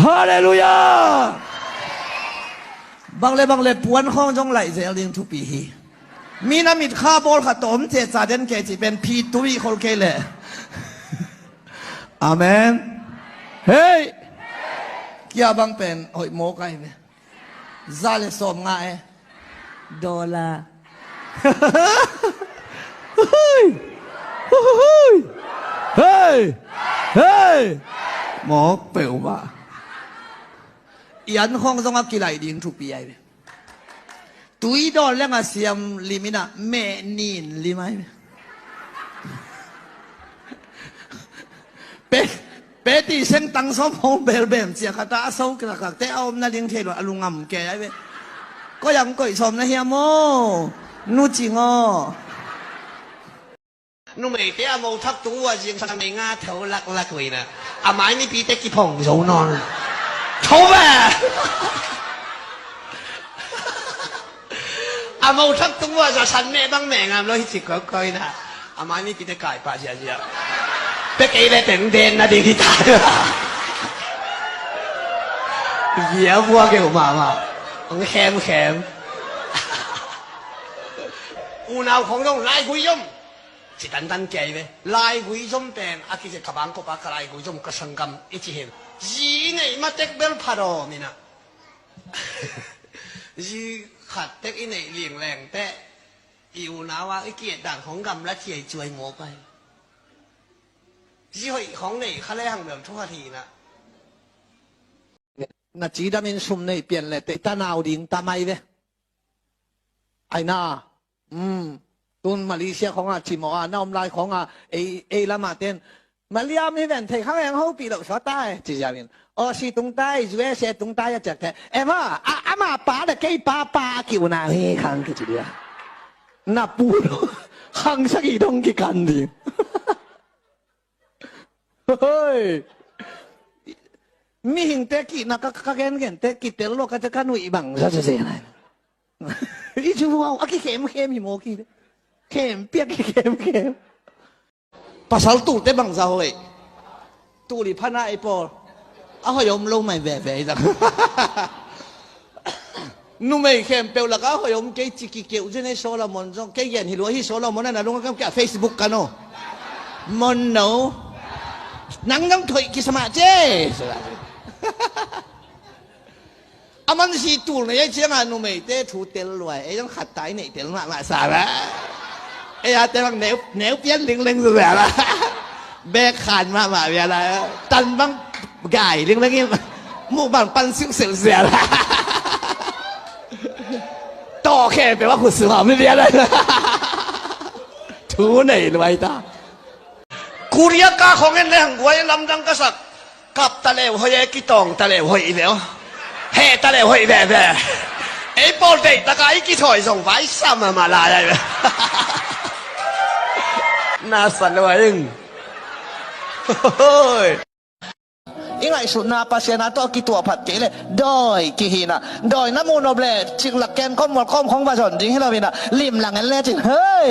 ฮาเลลูยาบางเลยปวนห้องจงไหลเสียลิงทุกปีมีน้ำมิดข้าบอลขัดตมเจษาเดนเกจิเป็นพีตุยคนเกลเลยอาเมนเฮ้ยเกี่ยบังเป็นโอ้ยโมกไอ้เว้ยซาเลสมง่ายดอลลาร์เฮ้ยเฮ้ยเฮ้ยหมอเป๋วบ้ายันห้องต้องเอากี่ไหลดิ้งทุกปีไอ้เว้ยตุยดอนแล้วก็เสียมลิมินะแม่นินลิไหมเป็ดที่เส้นตั้งสมองเบลเบมเสียข้าตาเศร้ากระกักแต่เอาหน้าเลี้ยงเทลอลุงงำแกไอ้เว้ยก็ยังก่อยสมนะเฮียโมนู่จริงอ๋อนู่นไม่เที่ยวมูทักตัวจริงทำไมง่าเท่าลักเลยนะอาไม้นี่ปีเต็กกี่พงโจนอนโชว์แม่อามูทักตัวจะฉันแม่บ้างแม่งามแล้วที่จิกก้อยนะอาไม้นี่ปีเต็กไก่ป่าเจียเป็กเอเลยเป็นเดนนะดีที่ตายเหี้ยวัวเกี่ยวมาแคมอูนาวของต้องไล่กุยยมจิตันตันเกยเว้ไล่กุยยมเป็นอากิเจขบังก็ปากไล่กุยยมก็สังกัมอิจิเห็นจีเนี่ยมาเต็กเบลพาร์มินะจีขัดเต็กอินเนี่ยเลี้ยงแรงแต่อูนาวว่าไอเกียรติด่างของกำและเทียจวยหมอไปจีหอยของเนี่ยเขาเล่หังแบบทุกทีนะนาจีดามินซุมเนี่ยเปลี่ยนเลยแต่ตาหนาวดิ่งตาไม่เว้ไอ้น่าตุนมาเลเซียของจิมน้ำลายของเอละมาเต้นมาเลียมีแวนเทข้างแรงเขาปีหลอกชอใต้จีจามินสิตรงใต้จุเอเสตรงใต้จะแค่มามาป้าเด็กไก่ป้าคิวนาเฮ้ขังกี่จีเดียน่าปูดขังสักกี่ดงกี่กันดิเฮ้ยมีหิงเตกินักก็แกนเตกิเตลโลกจะกันวิ่งบังจะเสียอะไรอีจูว่าอากิเข้มหิโมกิเข้มเปียกเข้มภาษาตู่เตบังจะเฮ้ยตู่ลิพันธ์ไอปอลเอาหอยมลงไม่แหวจังนุ่มไม่เข้มเปล่าแล้วก็หอยมเกจิกิเกี่ยวจะในโซลามอนจงเกยันฮิโรฮิโซลามอนนั่นนะลงกับแกเฟซบุ๊กกันโนมอนโนนังยังถอยกิสมาเจ้อามันสิตูเนี่ยเจ้างานนุ่มเต้ถูเตลรวยยังขัดตายเนี่ยเตลมาสาระเตลังเหนียวเปี้ยนลิงสุดแล้วแบกขานมาเวลาตันบังไก่ลิงงี้มู่บังปันซิ่งเสียละต่อแค่แปลว่าคุณสื่อไม่เรียนเลยถูไหนรวยตากูเรียกกาของเงินแรงหวยลำดังกษัตริย์กับตะเลวหอยกี่ตองตะเลวหอยอีแล้วเฮตะเลวหอยแบบไอ้ปอลเด็กตะกายกี่ถอยส่งไฟซ้ำมาลาได้ไหมน่าสั่นเลย因为说那把些那多几多พัดเจเลยดอยกี่หินะดอยน้ำมูนอบเล่จิงหลักแกนข้อมหมดข้อมของประชาชนจริงให้เราเป็นนะริมหลังนั่นแหละจริงเฮ้ย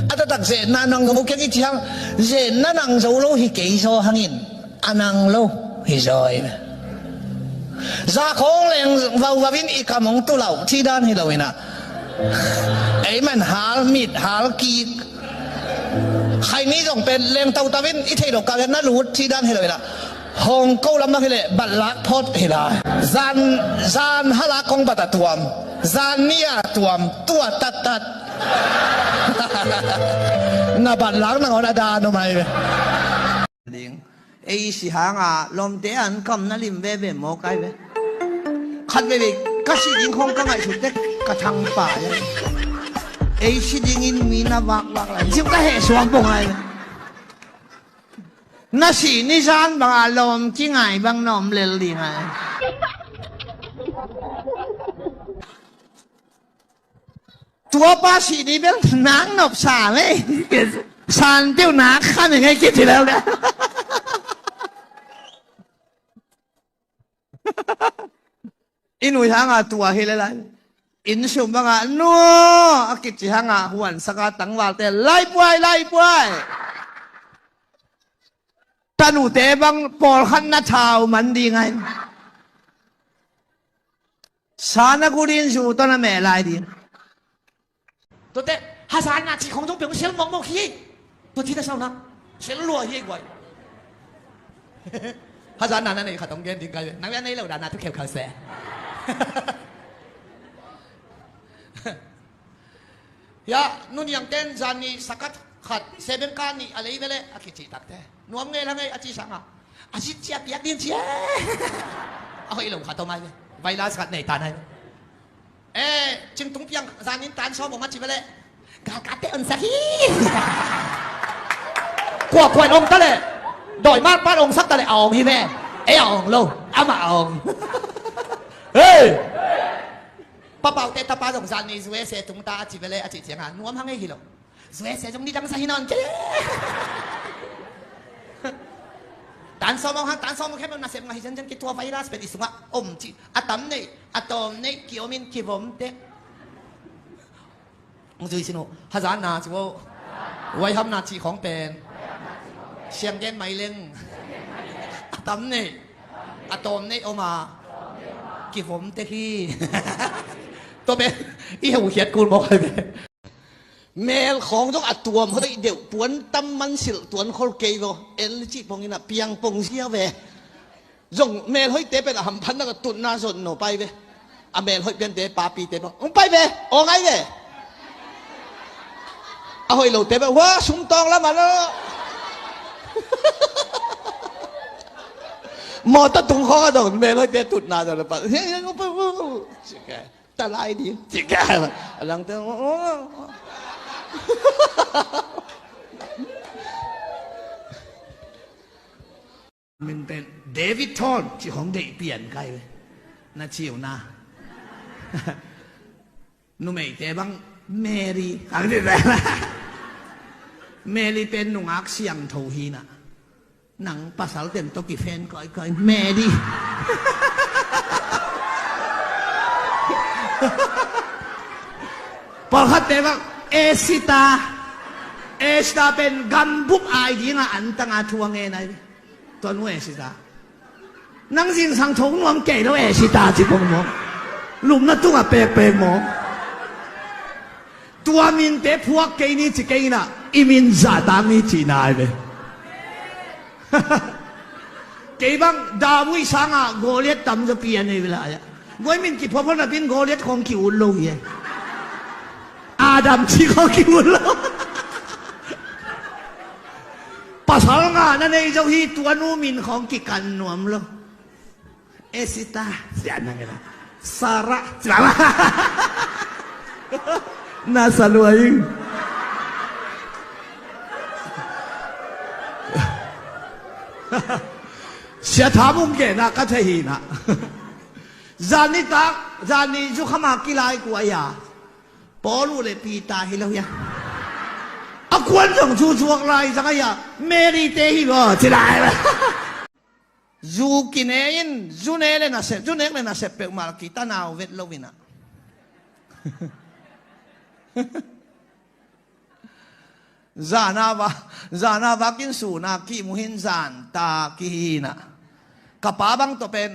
อาจจะตักเสนานังกับพวกแกกี่ช่างเสนานังโซโลฮิเกยโซหังินอานังโลฮิโซยซาคงแรงวาววินอีกคำของตัวเราที่ด้านให้เราเป็นนะไอ้มันหามิดหากีใครนี้ต้องเป็นแรงเตาตะวินอิเทดอกการนั้นรู้ที่ด้านให้เลยนะฮองเกาลำนักให้เลยบัลลักพอดให้ได้จานฮาลักของบัตรตัวมจานเนียตัวตัดน่าบัลลักนั่งเอาดาโนมาเลยลิงไอ้สิหางอ่ะลมเตะอันคำนั่นลิมเว่โมกายเว่ขัดเว่ก็สิลิงคงก็ไม่สุดเด็กกระทังป่าอย่างไอ้ชิดิงินมีน่าวักอะไรจิ๋วก็เห็นสวมปงอะไรน่าสีนิสานบางอารมณ์ที่ไงบางนอมเลลีไงตัวป้าสีนี่เป็นนางนบสาเลยสานเตี้ยวนักข้ามยังไงคิดทีแล้วเนี่ยอินุยทางตัวเฮเลไลอินชุมบังนัวอากิจหังหวนสกัดตั้งวาลแต่ไล่ป่วย ตาหนูเตบังปอลขันนาชาวมันดีไงสานากูดินสูตอนนั้นแม่ลายดีตัวเตะฮาซานนาชีของจงเปียงเชลมองมองขี้ตัวที่ได้เศร้านะเชลรัวเยี่ยกว่าฮาซานนานั่นเองขาดตรงเกณฑ์ถึงกันนักเรียนในเหล่าดานาทุกเขียวขาแสยานุ่นยังเต้นจานีสกัดขัดเซเบนการนี่อะไรไปเลยอากิจิตักเต้นวมไงละไงอาจิสังอ่ะอาจิเจียบยักดินเชียเอาไอ้หลงขาดตัวไม้เลยไวรัสกัดในตาให้จึงตุ้งเปียงจานินตานชอบบอกมาจิไปเลยกากาเตอันสักฮีกว่าควายองตะเลยดอยมาป้าองสักตะเลยเอาพี่แม่ไอ้เอาลงเอามาเอาเฮ้ยป้าเป่าเตะตาป้าสงสารนี่สวยเสียตุ้งตาจิไปเลยอาจิเจียงอ่ะนวมทั้งไอ้ฮิโลสวยเสียจงดีจังสักฮีนอนเจ๊ตานซ้อมตานซ้อมแค่มันน่าเสียงไงฉันคิดตัวไวรัสเป็นอิสระอมจีอะตอมนี่เกี่ยวมินคิวมเตะมึงจะสิโนฮาซานนาจิโวไว้ทำนาทีของเป็นเชียงเย็นไม่เล่งอะตอมนี่ออกมาคิวมเตะที่ตัวเป็นอีหูเขียดกูบอกเลยเมลของต้องอัดตัวเขาได้เดี๋ยวปวนตั้มมันสิลปวนคนเกย์ก็เอ็นจีพงนี่นะเปียงปงเสียเวจงเมลเฮ้ยเตะเป็นหำพันนักตุนนาสนหนูไปเวอเมลเฮ้ยเป็นเตะปาปีเตะบ้างไปเวโอ้ไงเวเอาเฮ้ยเราเตะแบบว้าสุ่มตองแล้วมันแล้วมอตตุงข้อดอกเมลเฮ้ยเตะตุนนาสนปะเฮ้ยก็ไปจิกแกตะไลดีจิกแกหลังเตะมันเป็นเดวิดทอนที่ของเด็กเปลี่ยนใครเลยน่าเชี่ยวนะนุ่มเอ๋แต่บางเมรี่อะไรแบบนั้นเมรี่เป็นหนุ่มอักเสียงโทฮีนะหนังภาษาเต็มตัวกี่แฟนก่อยเมรี่พอเขาเตะว่าเอสิตาเป็นกันบุกไอดีงอันตั้งอาทัวงเงินไงตัวนู้นเอสิตานังสิงสังทงนวมเก๋แล้วเอสิตาจิพงมองลุมนั่นตัวเป๊ะมองตัวมินเตะพวกเก๋นี่จิเก๋น่ะอีมินจ่าตังนี่จีนายเลยเก๋บังดาวิสังอ่ะโกเลียตตั้มจะเปลี่ยนในเวลาอ่ะโวยมินกี่พอพนักบินโกเลียตของคิวลงยังอาดัมที่เขาคิวลงภาษาอังกฤษนั่นเองเจ้าที่ตัวนู้มินของกิกันนวมลงเอสิตาเสียนั่งกันสาระจ้าน่าสลวยเสียถามุงเกน่ะก็เทียนะจานี่จุขมากิไลกัวยาปอลูเลยปีตาให้เราอย่างอาควรส่งชูช่วงไรสักอย่างเมรีเตฮิโร่ที่ไหนล่ะจูกินเองจูเนเลน่ะเสพจูเนเลน่ะเสพเปมาคิตานาเวทโลวินะจานาบากินสูนากิมุหินจานตากินะกับป้าบังตัวเป็น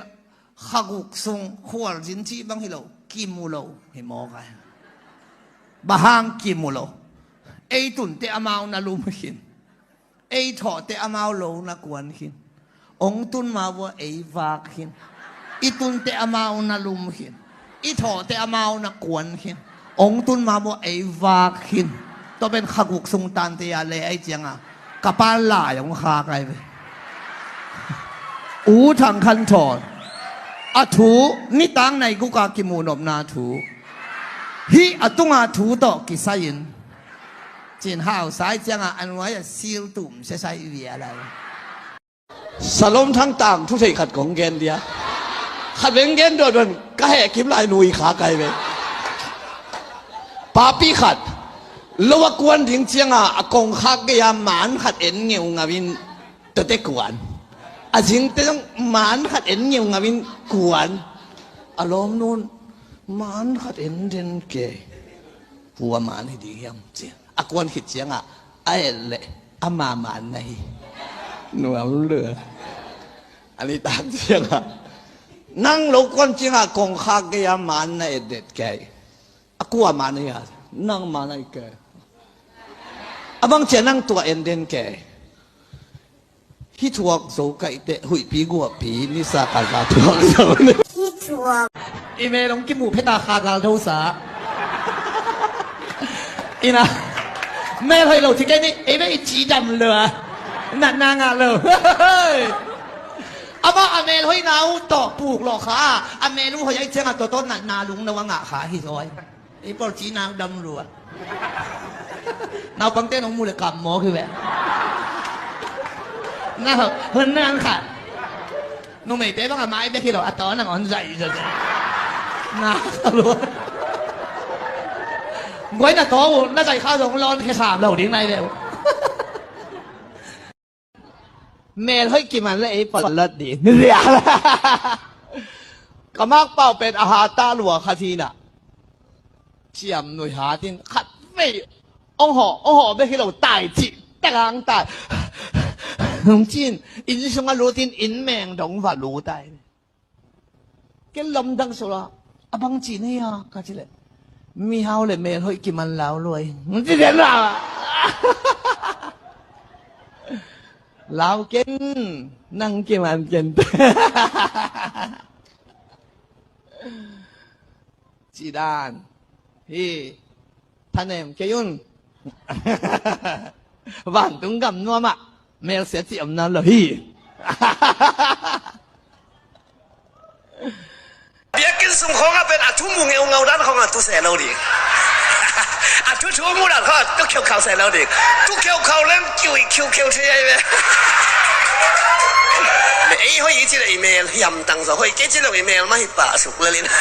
ขักุกซุงขวดจินจีบังฮิโลกิมูโลเห็นมองกันบะฮังกิมูโลไอตุนเตอมาวนาลุมหินไอถอเตอมาวโลนักวนหินองตุนมาว่าไอวากหินอีตุนเตอมาวนาลุมหินอีถอเตอมาวนักวนหินองตุนมาว่าไอวากหินตัวเป็นขักุกซุงตันเตียเลยไอเจียงอ่ะกับป้าหล่าอย่างคาไกลไปอูทางคันถอนอาถูนี่ตั้งในกุกากิมูนบนาถูฮีอตุงอาถูต่อกิสายินจีนห้าวสายจังอันไว้ซีลตุ่มใช้เวียอะไรสลมทั้งต่างทุกสิ่งขัดของเกณฑ์เดียขัดเวงเกณฑ์โดดมันก็แหกคิมลายนุยขาไกลไปปาปีขัดลวกวนถึงเชียงอ่ะกงคักกยามหมานขัดเอ็นเงียวงาวินตัวเตกวนอาจิงเตต้องหมานขัดเอ็นเงียวงาวินกวนอารมณ์นู้นหมานขัดเอ็นเดนเกหัวหมานให้ดีเยี่ยมเจียงกวนขิดเชียงอ่ะไอ้เละอามาหมานใน หนูเอาเหลืออันนี้ตามเสียงอ่ะนั่งลงก้นจริงอ่ะกงข้าเกียมันในเด็ดแกอะกูว่ามันเนี่ยนั่งมันในแกอะบางเจ้านั่งตัวเอ็นเด่นแกที่ทวกโซไก่เตะหุยปีกัวปีนี่สักการะทวกโซเนี่ยอีเมลลงกิมูเพตาคาการทุสาอีนะแม่ให้เราที่แกนี่ไอ้แม่จีดำเลยนั่นนางอ่ะเลยอามาอเมลให้นาต่อปลูกหรอค่ะอเมรู้เขาใหญ่เจ้าตัวต้นน่ะนาลุงนะว่างะขาฮิซอยไอ้ปอจีนาดำรัวนาปังเต้นของมูลกรรมหมอคือแบบน่าเพิ่นนั่งค่ะนุ่มไม่เต้บ้างอะไม้เด็กที่เราอัตตอนนั่งอ่อนใจจะน่ารัวไว้น่ะท้องน่าใจข้าวสองร้อนแค่3เราดิ้งในเดียวเมลให้กินมันแล้วไอ้ปลดดีเนี่ยก็มากเป่าเป็นอาหารตาหลวงคาทีน่ะเชียมหน่วยหาที่ขัดไม่องหอไม่ให้เราตายจิแต่กลางตายของจีนอินสงรู้ที่อินแมงดงว่ารู้ได้แกลมดังสุดละบางจีนเนี่ยก็จะเลยมีเฮาเลยเมลให้กินมันแล้วรวยมันจะเด่นละเราเก่งนั่งกินมันเก่งจีดานพี่ท่านเอ็มเกยุนบ้านตุ้งกำนัวมะเมลเสียจีอำนาจเลยพี่เบียกินสุ่มของเป็นอัทุมุงเงาด้านของอัทุเสเราดิอัทุชูมูดันเขาตุกเขียวเขาเสเราดิตุกเขียวเขาเล่นคิวคิวคิวเทียไปไอ้เขาอีจีเลยอีเมลยำตังสเขาอีจีเลยอีเมลไม่ป่าสุกเลยนะ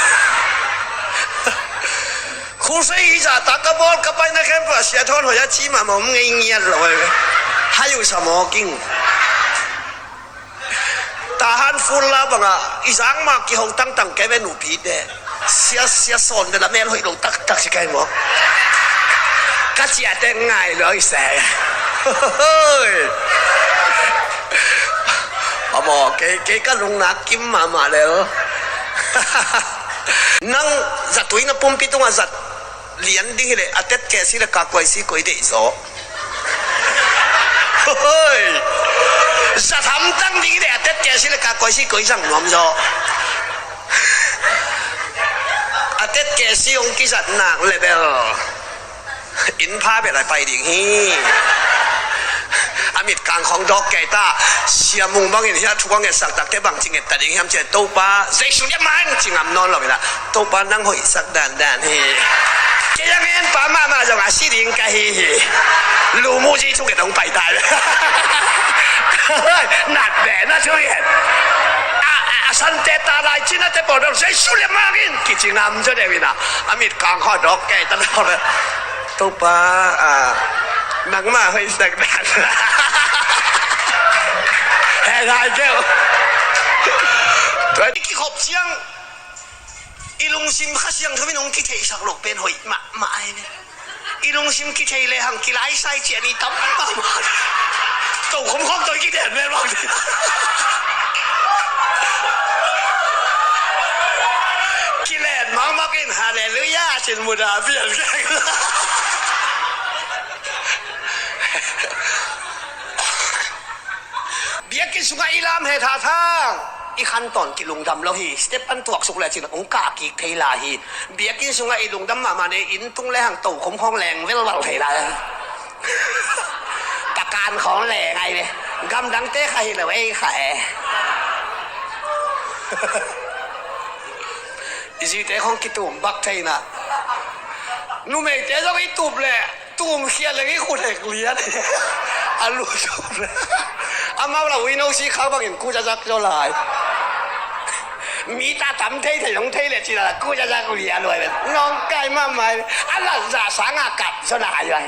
คู่ใช้อีจ่าตากระบอกกระไปนะแค่ป่าเสียทอนหัวชีมาผมเงี้ยเลย还有什么劲？大汉富啦吧啊！一上嘛，几红当当改变牛皮的，写son的啦，咩去路得是计么？家姐的爱来噻，阿婆几个龙拿金妈妈了，能日对那半边东啊日连的嘞，阿爹嘅是啦，家贵是贵的所。實冚燈啲咧，得嘅先啦，格貴先舉生咁咗。啊，得嘅先用其實難嚟嘅，引拍別嚟拜年去。阿咪càng không đó kể ta, xia mùng băng hiện hiện chuang hiện sắc đặc cái bằng chính hiện tại hiện chỉ đâu ba, dây xuống nhất man chỉ ngắm non rồi là đâu ba năng hội sắc đàn đàn hi. Cái yang hiện ba mà rồi à xí điện cái hi, lù mu chỉ chung cái đồng bài đại. Nạt bẻ nó chơi hiện. Sân tê ta lại chỉ là tê bỏ đâu dây xuống nhất man hin, chỉ chỉ ngắm cho đây na. À mi càng không đó kể ta đâu là đâu ba à. Nắng mà hơi sạch đạn Hẹn hai kêu Cái hộp chiang Ilung sim khá chiang thôi nông kì thầy sạc lục bên hồi mà ai nè Ilung sim kì thầy lê hàng kì lái sai chuyện đi tắm mà Tổ không không tôi kì đèn bên bằng Kì lèn mang mắc in hallelujah trên một đà biển Biết cái số ngày làm hệ thà thang, ítขั้นตอนกิลุงดำแล้วฮีสเต็ปอันตัวสุกแล้วจริงองกากีเทลาฮีเบียกินสุงไอลุงดำมาในอินทุ่งแรงตู่คมห้องแรงเวลาเทลาตะการของแรงไงเนี่ยกำดังเต้ใครเหรอไอ้ไข่อีสิเต้ของกิตุ่มบักเทน่ะนู่นเมย์เต้ต้องไอ้ตุ่มเลยตุ่มเขียนเลยไอ้คุณเด็กเลี้ยนอาลูชมเลยอามาเราวินเอาสีขาวบางอย่างกูจะจักเจ้าลายมีตาทำเท่ๆของเท่เลยจีละกูจะจักเลียเลยน้องไก่มาใหม่อะไรจะสังอากับเจ้าลายเลย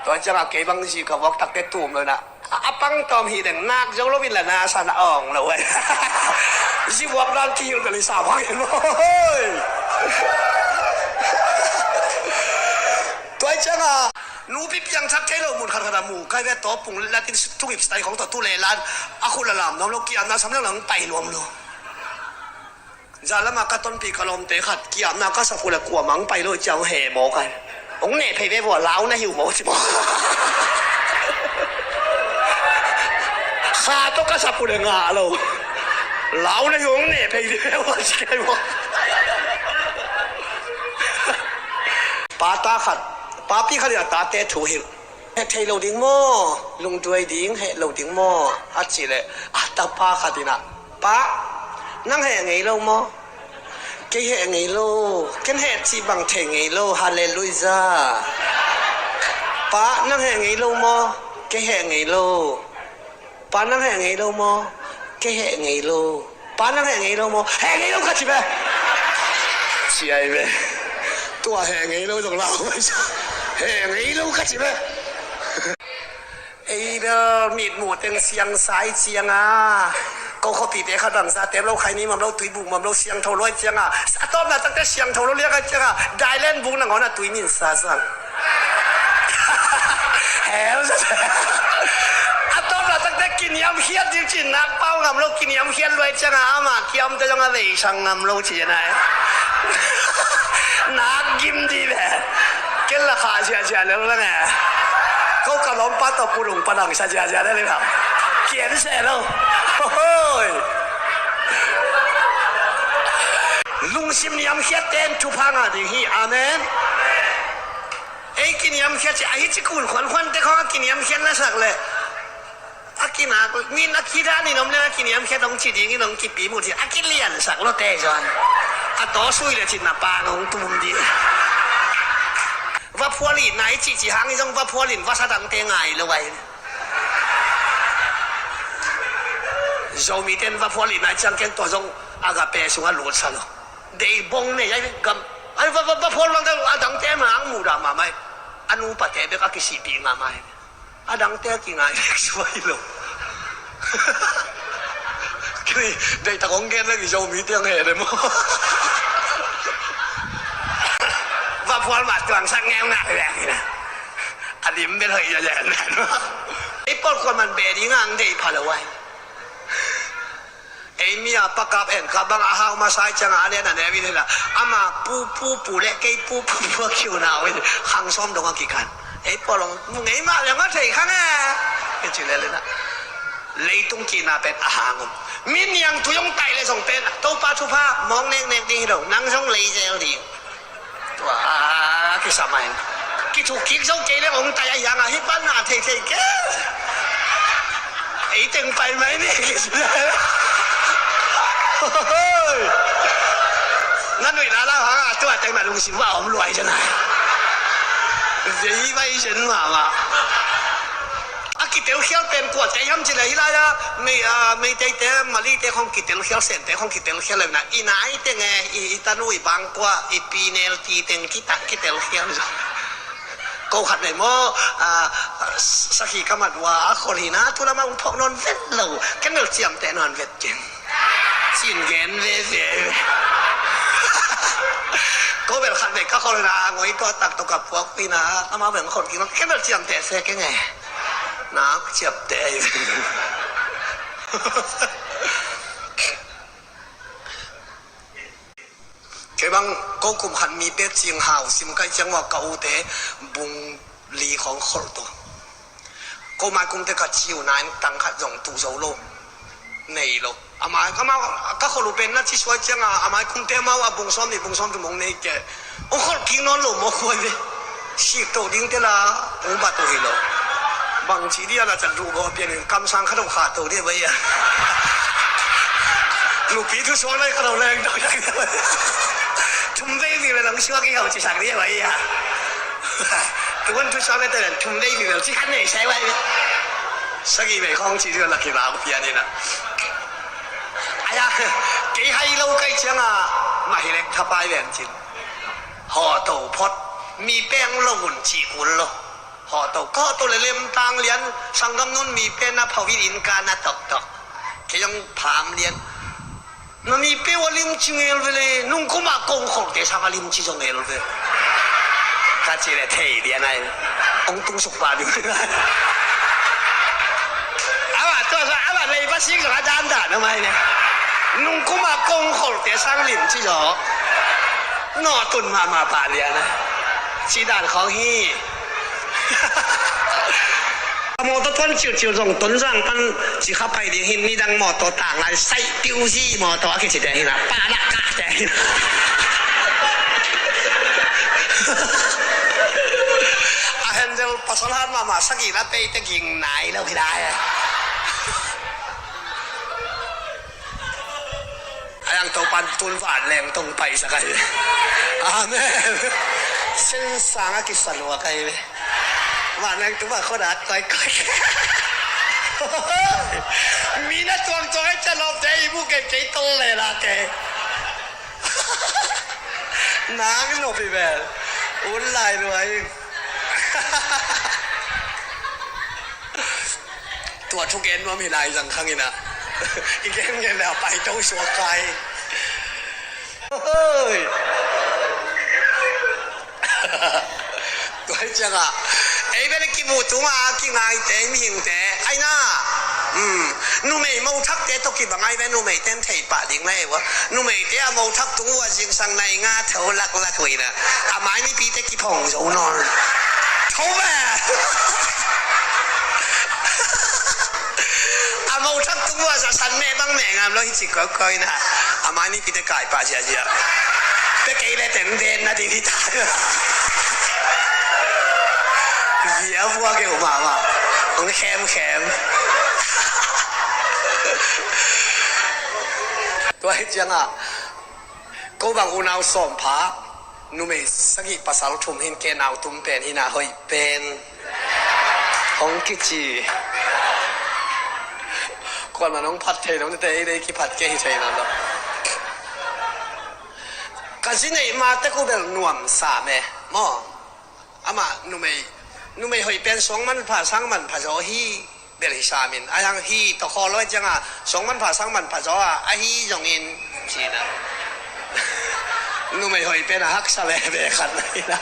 ตัวเจ้าเก็บบางสีเขาบอกตักเตตุ่มเลยนะอาปังตอมหีเด่นนักเจ้าโรบินละนาสันอ่องเลยเว้ยสิวอกด้านที่อยู่กันเลยสาวพังเห็นมั้ยตัวเจ้า หนูพี่ยังชักเทโลมุนขัดขนาดหมู่ใกล้แม่ต่อปุ่งและที่ทุกอิสไตของต่อตู้เลลันอาคุณละลำน้องเราเกี่ยมนะสำนักหลังไปรวมเลยจาละมากระต้นปีกระลมเตะขัดเกี่ยมนะก็สักคนละกลัวมังไปเลยเจ้าแห่หมอกันองเนี่ยเพย์ไปบ่เล้านะหิวหมอสิบอกข้าต้องก็สักคนละงาเราเล้านะหิวองเนี่ยเพย์ไปบ่สิแกบอกป้าตาขัดป้าพี่ขัดอย่าตาเตะถูหิวเฮ้ยเราดิ้งโม่ลุงด้วยดิ้งเฮ้ยเราดิ้งโม่อาจีเลยอาตาป้าขัดดีนะป้านั่งเฮ้ยไงเราโม่เกี่ยไงโลกันเฮ็ดสิบังเทไงโลฮาเลลูยาป้านั่งเฮ็ดไงโลมอเกี่ยไงโลป้านั่งเฮ็ดไงโลมอเกี่ยไงโลป้านั่งเฮ็ดไงโลมอเฮ็ดไงโลกันสิเบ้เสียไอ้เบ้ตัวเฮ็ดไงโลตรงเราไม่ใช่เฮ็ดไงโลกันสิเบ้ไอ้เด้อมีดหมูเต็งเสียงสายเสียงอ่ะก็เขาตีเตะขัดังซาเต็มเราใครนี้มันเราตุยบุกมันเราเสียงเท่าร้อยเจียงอ่ะสะต้อมนะตั้งแต่เสียงเท่าเราเรียกกันเจียงอ่ะได้เล่นบุกนั่งเขาน่ะตุยมินซาซังแหวซะอะต้อมนะตั้งแต่กินยำเขียดจริงๆนักเป้างำเรากินยำเขียดรวยเจียงอ่ะมาเกี่ยมจะต้องอะไรช่างงำเราเจียนายนักกิมดีแบบเกินราคาเชียแล้วไงเขากระล้อมป้าตบปูหลงปนังเชียได้เลยครับเขียนเสร็จแล้วลุงซิมยำเขียดเต้นทุพังอ่ะดิฮีอาเมนไอ้กินยำเขียดจะไอ้ที่คุณขวัญแต่เขากินยำเขียดน่าสักเลยอากินอ่ะมีนักขีดานี่น้องเนี่ยกินยำเขียดต้องจีดีนี่น้องกินปีหมดที่อากินเลียนสักรถเตะจอนอาต่อสู้เลยจิตหน้าปางของตุ้มดีว่าพัวหลีไหนจีหางนี่ต้องว่าพัวหลีว่าสะดังเตะไงเลยไว้เรามีเต้นว่าพอลีนายจังเก่งตัวจงอากาเปสุงาหลุดซะแล้วเดี๋ยวบงเนี่ยยังกับไอ้ว่าพอลังเตออาดังเตะมาอังมูดามาไหมอนุปะเตะเบกกิสิปีงาไหมอาดังเตะกิงไงสวยเลยคือเดี๋ยวตะกงเก่งเลยเรามีเตียงเหเลยมั้งว่าพอมาตัวสั่งแง่หนักแบบนี้นะอันนี้ไม่เลยจะแย่แน่นอนไอ้ปอดคนมันเบดีงางเดี๋ยวพาเราไว้ไอ้เมียปากกับเอ็นกับบางอาหารมาใส่จังอันนี้นั่นเองวิธีละอามาปูเล็กไอ้ปูคิวหนาวขังซ้อมตรงกี่กันไอ้ปอลงมึงไอ้มาอย่างนั้นเถอะข้างแน่เป็นชื่อเลยนะเลยต้องกินอาเป็นอาหารมินยังทุยงไตเลยส่งเป็นตัวปลาทุพามองเน่งดีเรานั่งช่องเลยเจลดีตัวกี่สมัยกี่ถูกคิดช่องเจเลยองไตอย่างอ่ะฮิปันหน้าเท่ๆแกไอ้ตึงไปไหมนี่กี่สุดเลยนั่นหนุ่ยนะแล้วฮะตัวแต่งมาลุงสิว่าผมรวยจังไงยี่ใบฉันมากิเตลเขียวเป็นกวดใจย้ำจิเลยละนะไม่ได้แต่มาลีแต่ของกิเตลเขียวเส้นแต่ของกิเตลเขียวเลยนะอีไหนแต่ไงอีตานุยบางกว่าอีปีเนลตีเต็งกิเตลเขียวก็ขัดเลยมั้สักทีก็มาว่าคนนี้นะทุลามาพกนอนเวทเราแค่เนื้อเจียมแต่นอนเวทเจงสินเงินเวก็เป็นขัดเด็กก็เขาเลยนะงอยตัวตักตัวกับพวกพี่นะเอามาเป็นคนกินแค่เนื้อเจียมแต่เสกไงนักเจียบแต่แค่บางก็คุมหันมีเป็ดเสียงห่าวสิมไก่จังว่าเก่าแต่บุงลีของคนตัวก็มาคุมแต่กัดชิวนายตั้งขัดจงตูโซโลในโลอามาก็คนรู้เป็นนะที่ช่วยจังอามาคุมแต่มาว่าบุงซ้อมนี่บุงซ้อมจะมองในแกโอ้คนกินนอนหลุมโอ้คนเลยชีพตัวดิ้งเตล่าอุบัติเหตุบางทีเนี่ยเราจะดูว่าเปลี่ยนกำสังขนมขาดตัวเนี่ยไว้อะลูกปีทุกช่วงเลยขนมแรงตัวอย่างนี้ทุ่มได้มีเวลาช่วงที่เขาจะสั่งเรียกไว้อะทุกวันทุกช่วงเลยแต่ทุ่มได้มีเวลาที่ขั้นไหนใช้ไว้สักกี่ใบของชีวิตเราคิดว่าเพี้ยนนี่นะไอ้ยากี่ให้เราใกล้เชียงอ่ะมาให้เล็กทับไปแหวนจินห่อโตพดมีแป้งละหุ่นจีกุลโลห่อโตก็ตัวเล่มต่างเลี้ยนสังกำนุ่นมีเป็นนะพวิรินการนะตอกแค่ยังผามเลี้ยนนั่นมีเป็นว่าลิมจิงเอลเลยนุ่งกุมากงของแต่สังลิมจิจงเอลเลยก็จะได้เที่ยวเลี้ยนไง ông tung sụp vào được à tôi sao à lấy bác sĩ cho他单打的嘛呢弄古嘛公好的上林去咗นอตุนมาป่าเรียนะชีดานของฮีมอตัวต้นจิ๋วๆตรงต้นร่างกันจีขับไปดีหินนี่ดังมอตัวต่างอะไรใส่ติ้วซี่มอตัวกี่สิเดียหินะป่าละกะเดียหินะอาเห็นเจ้าปัสสาวะมาสักกี่ละไปจะกินไหนแล้วพี่ได้ยังตัวปันตุนฝาดแรงตรงไปสักไงอาแม่เส้นสางกิสลัวใครไหมว่าแรงตัวว่าเขาด่าก้อยมีนักตัวจอยจะลบใจบุกเก๋ๆตรงเลยล่ะแกน้าก็หลบไปแบบอุ่นไหลด้วยตัวทุกเอ็นว่ามีลายสังขังอีนะอีกเอ็นเงี้ยแล้วไปโต้ชัวไกลเฮ้ยตัวจังอ่ะไอ้เป็นกิมูตัวมากินไงแต่ไม่หิวแต่ไอ้น่านูไม่มองทักแต่ต้องกินบางไงเป็นนูไม่เต็มที่ปะดิ้งเลยวะนูไม่แต่มองทักตัวจริงสังในงาเท่าลักเลยนะอาไม้ไม่ปีแต่กี่พงจะนอนเท่าแม่อามองทักตัวจะสันแม่บ้างแม่งามแล้วจิกก้อยนะอาไม้นี่ปีแต่ไก่ป่าเจียแต่ไก่เลยเต็มเด่นนะดีที่ตายเหี้ยพวกเกี่ยวมามันแข็มตัวเจียงอ่ะก็บางอุณาวสมผานุ่มสักอีภาษาทุ่มหินแกนาวตุ้มเป็นหินาหอยเป็นของกิจีก่อนมาน้องผัดเทน้องเตยได้กี่ผัดแกหิเทนั่นหรอกันสิเนี่ยมาแต่กูเป็นหนุ่มสาแม่หม้ออามานุ่มหอยเป็นสองมันผ่าสังมันผ่าโจฮีเบลฮิสามินไอ้ยังฮีตะคอร้อยจังอ่ะสองมันผ่าสังมันผ่าโจอ่ะไอ้ฮีจงอินจีนะนุ่มหอยเป็นฮักสเลเบขันเลยนะ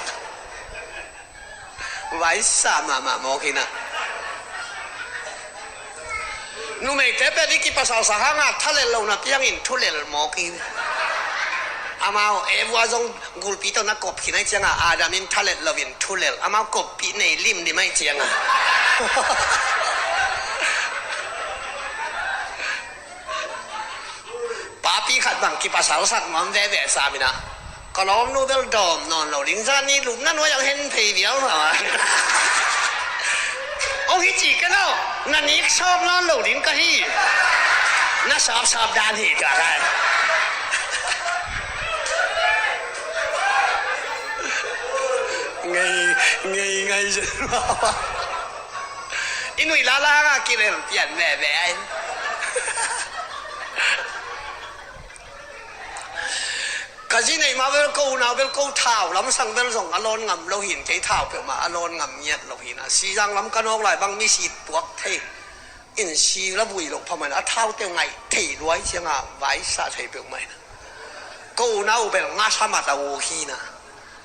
ไว้สามาโมกินะนุ่มแต่เป็นที่ภาษาสหางอ่ะทะเลเรานะยังอินทุเรลโมกิอามาเอวัวจงกุลปีตัวนักกบขีนัยจังอ่ะอาดามินทะเลเราอินทุเรลอามากบปีในริมดีไหมจังอ่ะป้าปีขัดบังกีภาษาสักมันแว่สามินะก็ล้อมนูเบลดอมนอนเราลิงซานี่หลุมนั่นว่ายังเห็นเพย์เดียวเหรอโอ้ฮิจิกันแล้วนั่นนี่ชอบนอนเราลิงก็ฮีน่าชอบด้านฮีก็ได้ไงฉันว่าอินุยลาลากินเลยเปลี่ยนแหวนก็ที่ไหนมาเวลกูนาเวลกูเท้าล้ำสั่งเวลส่งอารมณ์งำเราหินใจเท้าเปล่ามาอารมณ์งำเงียบเราหินอ่ะสีจังล้ำกันออกหลายบางมีสีปวกเทอินสีแล้วบุยหลงพอมันอ่ะเท้าเตียวไงเทรวยเชียงอ่ะไว้ซาเทเปล่าไหมนะกูนาเป็นงาสามัดเอาขี้นะ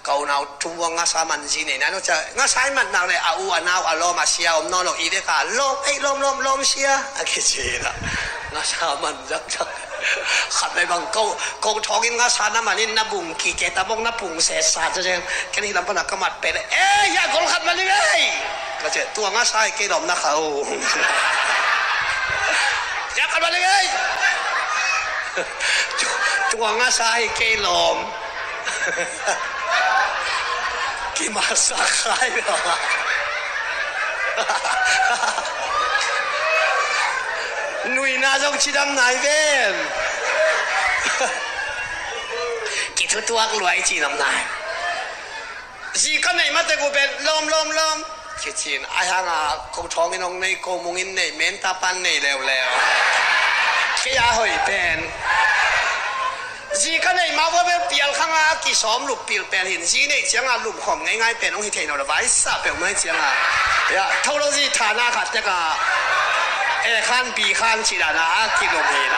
กูนาทุ่งวังงาสามันจีเนี่ยนะจะงาสามันนาเลยอาอูอานาอาลมมาเชียอมนอนหลอกอีเด็กาลมเชียอะคิดจีนะงาสามันจักขัดไปบางกูท้องกินงาสาน้ำมันนี่น้ำบุ้งขี้เกตตะบงน้ำบุ้งเศษสารจะแค่นี้ลำพนักกมัดไปเลยอย่ากลขัดมาเลยก็จะตัวงาสาเกลอมนะเขาอย่าขัดมาเลยตัวงาสาเกลอมกี่มาสักใครเหรอหนุ่ยน่าจงชิดำไหนเป็นกี่ตัวรวยจีนำไหนจีก็ไหนมาแต่กูเป็นลมคิดจีนไอ้ห่างอ่ะกูท้องไอ้น้องในกูมุงอินในเมนตาปันในแล้วแค่ยาหอยเป็นจีก็ไหนมาว่าเป็นเปลี่ยนข้างอ่ะกี่ซ้อมหลุดเปลี่ยนเป็นหินจีเนี่ยเจียงอ่ะหลุดหอมง่ายๆเป็นต้องหินเทนเอาไว้สับเป็นไม่เจียงอ่ะอย่าเท่าเราจีฐานะขัดจะกะขั้นปีขั้นชีดานะกิโลเมตร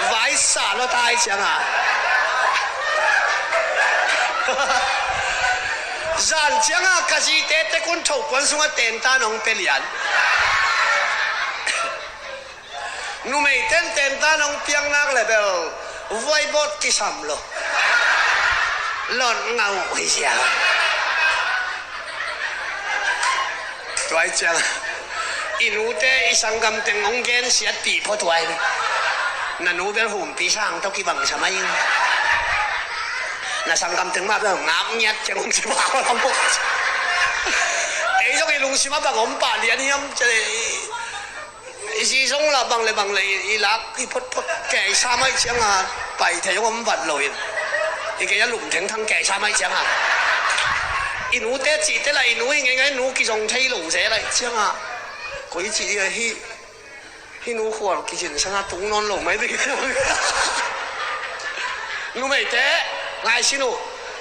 ไว้สาเราตายเชียงอ่ะ zan changa kaji te kun thau pon sunga ten ta nong pelian nu mei ten ta nong piang nak le bel voi bot ki sam lo lon ngau hui sia tuai chang inu te isangam teng ong gen sia ti pho tuai na nu bel hum pi sang to ki bang samai na sangam teng ma bel ngam nyat chang ong si ba ko lam pok ei jo ki lung si ma ba ngom pa lian hiam che si song la bang le i lak ki phot ke sa mai chang a pai the ngom wat loi i ke ya lum theng thang ke sa mai chang a inu te chi te lai nu ngai ngai nu ki jong thei lu se lai chang a koi chi hi nu khor ki jin sang a tung non lo mai de nu mai te ngai sinu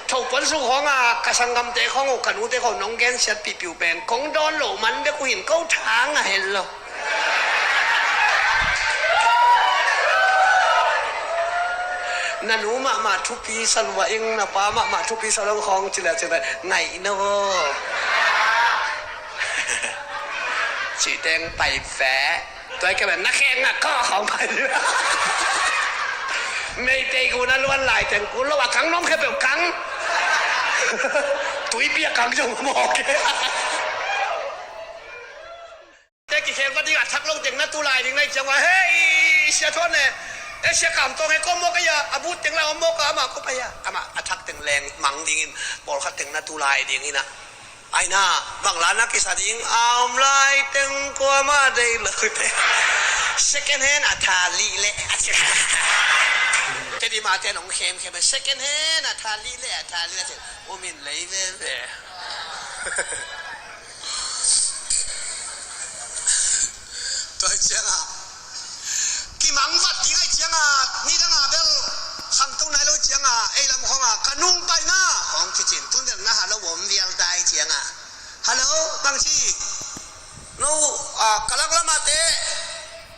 thâu bún su khong à cả sang gam te khong cả nu te khong nong gen set pi piu beng kong don lo man de ku hin câu thang à hen lo na nu ma thu pi san wa ing na pa ma thu pi sa lo khong chi la ngày no chỉ đen bày vẽ tôi cái bạn nó khen à có không phải mày tây của nó luôn lại tiền của nó cắn nóng cái biểu cắn túi bia cắn trong mỏ kia thế kỳ khen có đi thắc lâu tiền nó tu lại tiền này chẳng phải hey xe thôn này ê xe cảm tôi hay có mua cái gì à bút tiền là mua cái mà có phải à mà thắc tiền leng mắng tiền bỏ khát tiền nó tu lại tiền như nè ai na bang lana kisah ding am lai teng ko ma dei le second hand athali le te di ma te nong khem second hand athali le o min lei ve toi chang à ki mang vat ti ngai chang à ni dang a bel sang tong nai lo chang à ei lam khong à kanung pai na khong chi chin tun den na ha lo wom vial dai chang à hello bang chi no à kalak lama te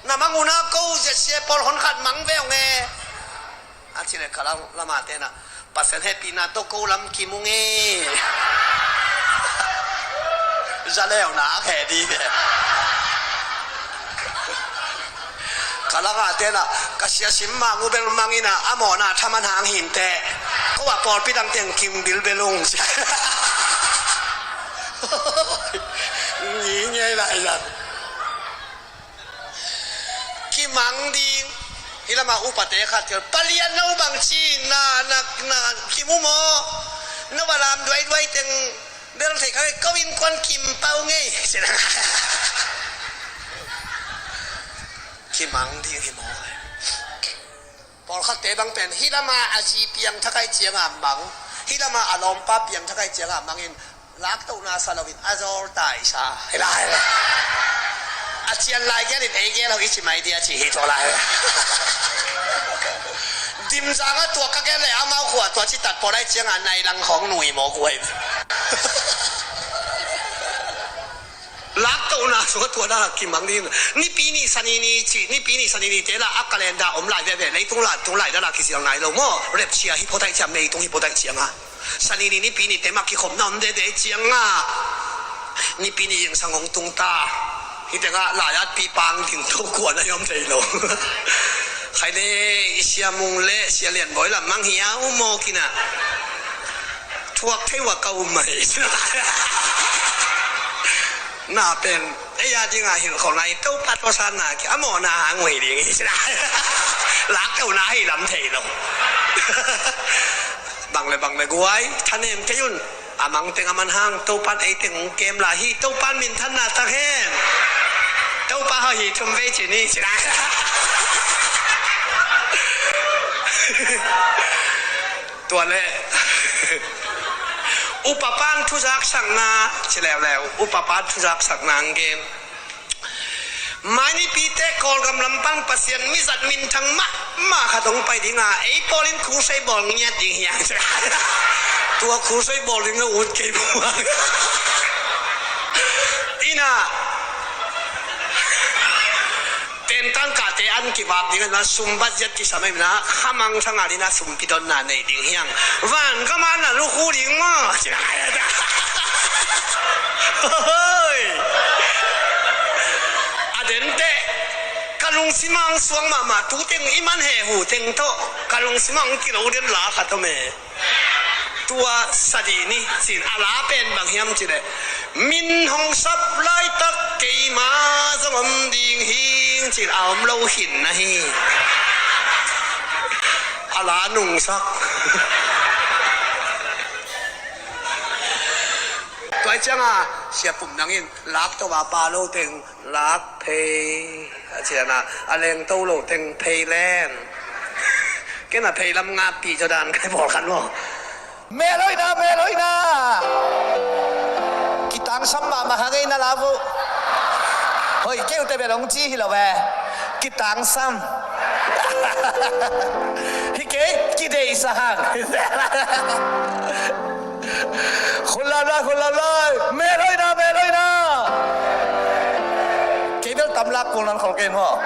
na manguna ko je se pol hon khat mang ve nge a chi le kalak lama te na pasen happy na to ko lam ki mu nge ja le na khe di kalak a te na ka sia sim ma ngu bel mangina amo na thaman hang hin te ko wa por pi dang teng kim bil belung nghĩ nghe lại là ki mang đi hi là mà upate khat ke palian no bang chi na ki mu mo no ba lam doi teng bel thei khai ko win kon kim pau nge ki mang đi hi mo por khat te bang pen hi là mà aji piang thakai chiang a mang hi là mà alom pa piang thakai chiang a mangin lak tau na salawin azor tai sa hilai a chian lai ge ni ge lo ichi mai dia chi hi to lai dim za ga tua ka ge le a mau khwa tua chi tat po lai chiang an nai lang khong nui mo ku ai lak tau na so tua na ki mang ni pi ni sani ni chi ni pi ni sani ni te la a kalenda om lai ve nei tung lai da la ki siang nai lo mo rep chia hi po tai cham nei tung hi po tai chiang a sani ni pi ni te mak ki khom nom de chiang a ni pi ni yang sang ong tung ta hi te ga la ya pi pang ting to kwa na yom thei lo khai le sia mung le sia lian boi lam mang hiao mo kina thuak thei wa kau mai na pen e ya ding a hil khong nai to pat wa san na ki amo na ngoi ding hi sina lak kau na hi lam thei lo bang le guai than em ke yun amang teng aman hang to pan ei teng kem la hi to pan min than na ta hen to pa ha hi thum ve chi ni sinaตัวleอุปปานทุจักสังนาใช่แล้วอุปปานทุจักสังนางเกมไม่นี่ปีเตกอลกำลังปังปัสยันมิสัดมินทั้งมาขัดงไปดีงาไอ้ปอลินคูใส่บอลเงี้ยดีเหี้ยตัวคูใส่บอลลินก็อุดเก็บหัวอีน่ะเต็มตั้งกาเตอันกี่บาทนี่กันนะซุ่มบัดยัดกี่สมัยนะข้ามังทั้งอาลีนะซุ่มปิดอนนาในดิ่งเหี้ยวันก็มันน่ะลูกคู่ดิ่งมั้งใช่ไหม เฮ้ยอาเดนเตกะลุงสิมังสวงมาตูเต็งอีมันเฮหูเต็งโตกะลุงสิมังกิโลเดียนลาขัดเมตัวสดีนี่สินอาลาเป็นบางเฮียมจีเดมินหงสับไล่ตักเกยมาสมดิงหิงจีเอามโลหินนะฮีอาลาหนุ่งสักตัวจังอ่ะเสียปุ่มนังอินลักตัวปลาโลเต็งลักเพย์เสียนะอะไรงโตโลเต็งเพย์แลนแกน่ะเพย์ลำงาปีจดานใครบอกกันว่า Meloy na kitang sama mahangay na labo hoy kêu tay belong chi hi lo be kitang sam hi ke kide isahang khulala meloy na kebel tamlak kunan khol ken ho